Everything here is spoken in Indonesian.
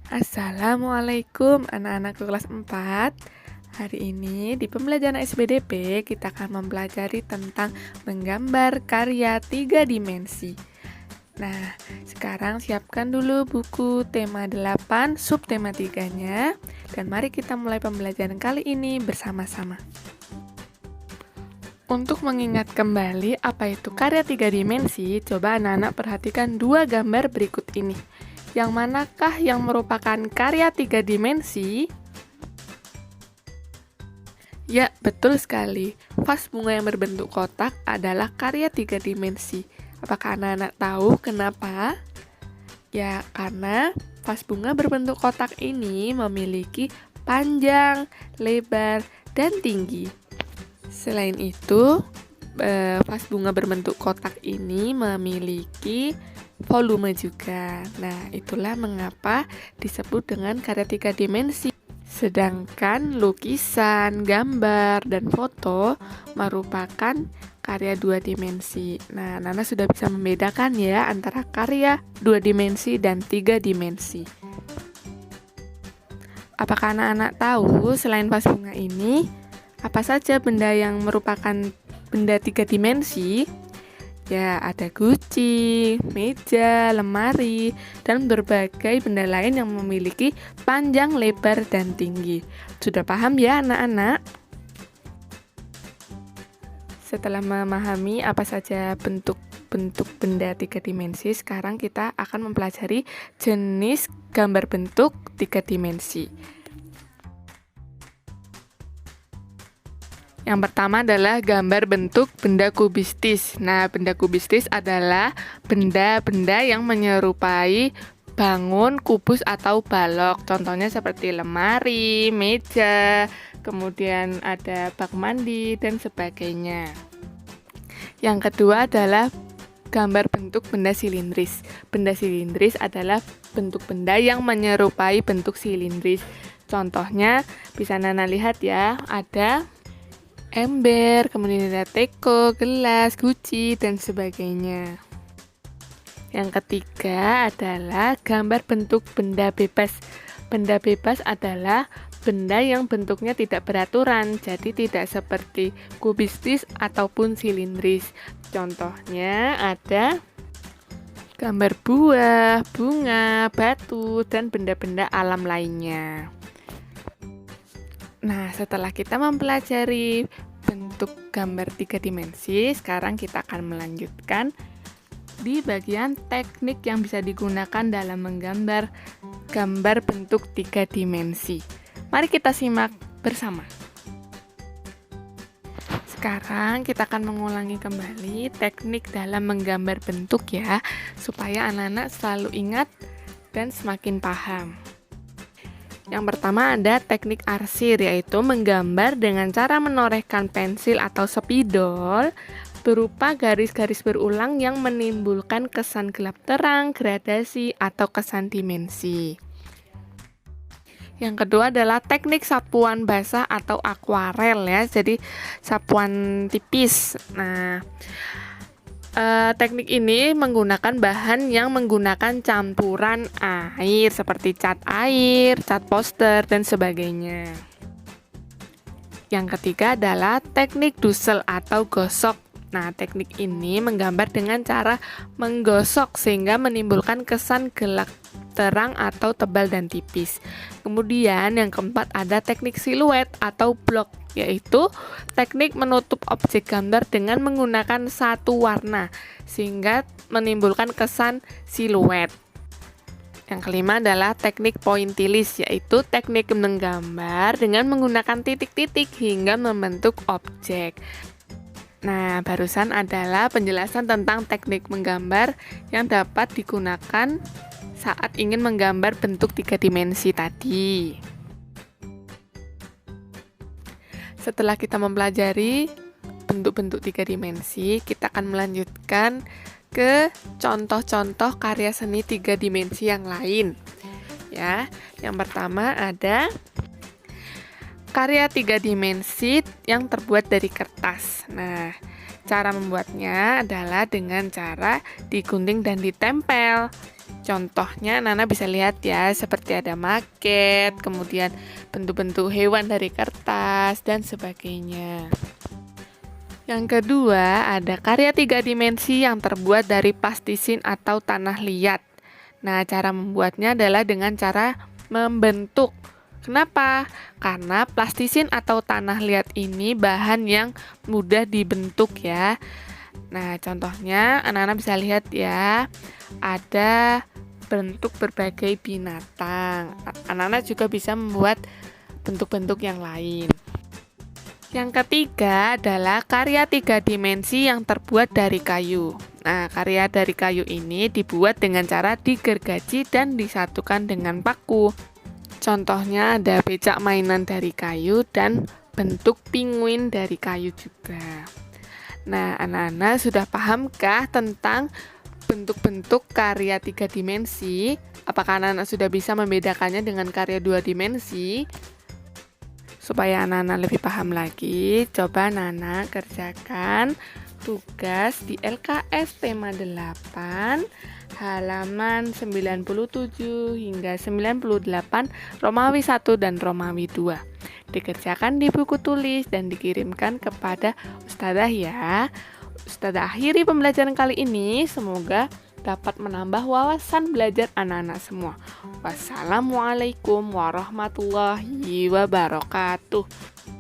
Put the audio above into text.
Assalamualaikum anak-anak kelas 4. Hari ini di pembelajaran SBDP kita akan mempelajari tentang menggambar karya 3 dimensi. Nah, sekarang siapkan dulu buku tema 8, subtema 3-nya, dan mari kita mulai pembelajaran kali ini bersama-sama. Untuk mengingat kembali apa itu karya 3 dimensi, coba anak-anak perhatikan 2 gambar berikut ini. Yang manakah yang merupakan karya 3 dimensi? Ya, betul sekali. Vas bunga yang berbentuk kotak adalah karya 3 dimensi. Apakah anak-anak tahu kenapa? Ya, karena vas bunga berbentuk kotak ini memiliki panjang, lebar, dan tinggi. Selain itu, vas bunga berbentuk kotak ini memiliki volume juga. Nah, itulah mengapa disebut dengan karya 3 dimensi. Sedangkan lukisan, gambar, dan foto merupakan karya 2 dimensi. Nah, Nana sudah bisa membedakan ya antara karya 2 dimensi dan 3 dimensi. Apakah anak-anak tahu selain vas bunga ini, apa saja benda yang merupakan benda 3 dimensi? Ya, ada guci, meja, lemari, dan berbagai benda lain yang memiliki panjang, lebar, dan tinggi. Sudah paham ya anak-anak? Setelah memahami apa saja bentuk-bentuk benda 3 dimensi, sekarang kita akan mempelajari jenis gambar bentuk 3 dimensi. Yang pertama adalah gambar bentuk benda kubistis. Nah, benda kubistis adalah benda-benda yang menyerupai bangun, kubus, atau balok. Contohnya seperti lemari, meja, kemudian ada bak mandi, dan sebagainya. Yang kedua adalah gambar bentuk benda silindris. Benda silindris adalah bentuk benda yang menyerupai bentuk silindris. Contohnya bisa Nana lihat ya, ada ember, kemudian ada teko, gelas, guci, dan sebagainya. Yang ketiga adalah gambar bentuk benda bebas. Benda bebas adalah benda yang bentuknya tidak beraturan, jadi tidak seperti kubistis ataupun silindris. Contohnya ada gambar buah, bunga, batu, dan benda-benda alam lainnya. Nah, setelah kita mempelajari bentuk gambar 3 dimensi, sekarang kita akan melanjutkan di bagian teknik yang bisa digunakan dalam menggambar gambar bentuk 3 dimensi. Mari kita simak bersama. Sekarang kita akan mengulangi kembali teknik dalam menggambar bentuk ya, supaya anak-anak selalu ingat dan semakin paham. Yang pertama ada teknik arsir, yaitu menggambar dengan cara menorehkan pensil atau spidol berupa garis-garis berulang yang menimbulkan kesan gelap terang, gradasi, atau kesan dimensi. Yang kedua adalah teknik sapuan basah atau akuarel ya, jadi sapuan tipis. Nah, teknik ini menggunakan bahan yang menggunakan campuran air seperti cat air, cat poster, dan sebagainya. Yang ketiga adalah teknik dusel atau gosok. Nah, teknik ini menggambar dengan cara menggosok sehingga menimbulkan kesan gelap terang atau tebal dan tipis. Kemudian yang keempat ada teknik siluet atau blok, yaitu teknik menutup objek gambar dengan menggunakan satu warna sehingga menimbulkan kesan siluet. Yang kelima adalah teknik pointillis, yaitu teknik menggambar dengan menggunakan titik-titik hingga membentuk objek. Nah, barusan adalah penjelasan tentang teknik menggambar yang dapat digunakan saat ingin menggambar bentuk 3 dimensi tadi. Setelah kita mempelajari bentuk-bentuk 3 dimensi, kita akan melanjutkan ke contoh-contoh karya seni 3 dimensi yang lain. Ya, yang pertama ada karya 3 dimensi yang terbuat dari kertas. Nah, Cara membuatnya adalah dengan cara digunting dan ditempel. Contohnya Nana bisa lihat ya, seperti ada maket, kemudian bentuk-bentuk hewan dari kertas, dan sebagainya. Yang kedua, ada karya 3 dimensi yang terbuat dari plastisin atau tanah liat. Nah, cara membuatnya adalah dengan cara membentuk. Kenapa? Karena plastisin atau tanah liat ini bahan yang mudah dibentuk ya. Nah, contohnya anak-anak bisa lihat ya, ada bentuk berbagai binatang. Anak-anak juga bisa membuat bentuk-bentuk yang lain. Yang ketiga adalah karya 3 dimensi yang terbuat dari kayu. Nah, karya dari kayu ini dibuat dengan cara digergaji dan disatukan dengan paku. Contohnya ada becak mainan dari kayu dan bentuk penguin dari kayu juga. Nah, anak-anak sudah pahamkah tentang bentuk-bentuk karya 3 dimensi? Apakah anak-anak sudah bisa membedakannya dengan karya 2 dimensi? Supaya anak-anak lebih paham lagi, coba Nana kerjakan tugas di LKS tema 8 halaman 97 hingga 98 Romawi 1 dan Romawi 2. Dikerjakan di buku tulis dan dikirimkan kepada Ustadzah ya. Ustadzah akhiri pembelajaran kali ini, semoga dapat menambah wawasan belajar anak-anak semua. Wassalamualaikum warahmatullahi wabarakatuh.